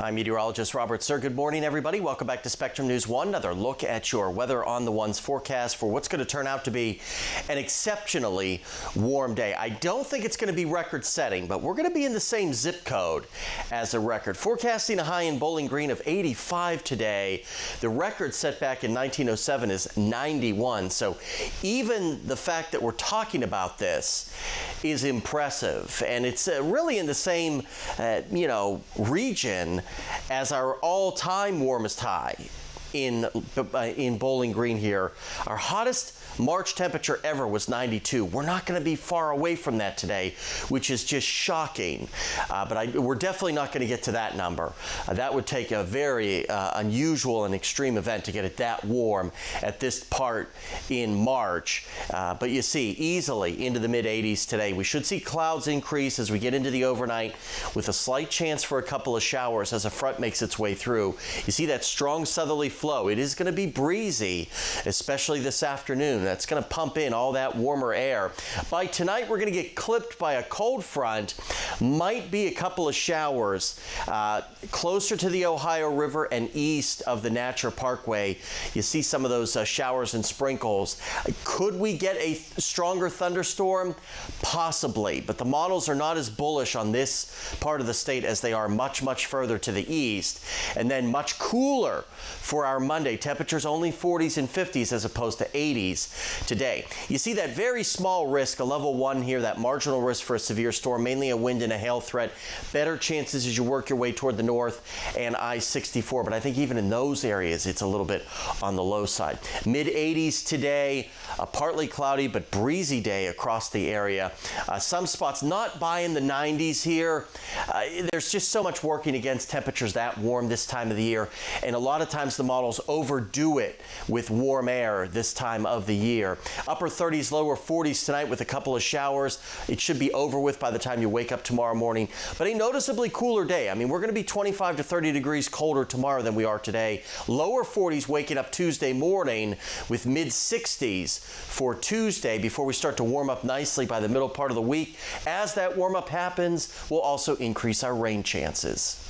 I'm meteorologist Robert Suhr. Good morning, everybody. Welcome back to Spectrum News 1. Another look at your Weather on the One's forecast for what's going to turn out to be an exceptionally warm day. I don't think it's going to be record-setting, but we're going to be in the same zip code as a record. Forecasting a high in Bowling Green of 85 today. The record set back in 1907 is 91. So even the fact that we're talking about this is impressive. And it's really in the same, region as our all-time warmest high in Bowling Green here. Our hottest March temperature ever was 92. We're not going to be far away from that today, which is just shocking. But we're definitely not going to get to that number. That would take a very unusual and extreme event to get it that warm at this part in March. But you see, easily into the mid-80s today. We should see clouds increase as we get into the overnight with a slight chance for a couple of showers as a front makes its way through. You see that strong southerly flow. It is going to be breezy, especially this afternoon. That's going to pump in all that warmer air. By tonight, we're going to get clipped by a cold front. Might be a couple of showers closer to the Ohio River and east of the Natcher Parkway. You see some of those showers and sprinkles. Could we get a stronger thunderstorm? Possibly, but the models are not as bullish on this part of the state as they are much, much further to the east. And then much cooler for our Monday. Temperatures only 40s and 50s as opposed to 80s today. You see that very small risk, a level 1 here, that marginal risk for a severe storm, mainly a wind and a hail threat. Better chances as you work your way toward the north and I-64, but I think even in those areas it's a little bit on the low side. Mid-80s today, a partly cloudy but breezy day across the area. Some spots not by in the 90s here. There's just so much working against temperatures that warm this time of the year, and a lot of times the models overdo it with warm air this time of the year. Upper 30s, lower 40s tonight with a couple of showers. It should be over with by the time you wake up tomorrow morning, but a noticeably cooler day. I mean, we're going to be 25 to 30 degrees colder tomorrow than we are today. Lower 40s waking up Tuesday morning with mid 60s for Tuesday before we start to warm up nicely by the middle part of the week. As that warm up happens, we'll also increase our rain chances.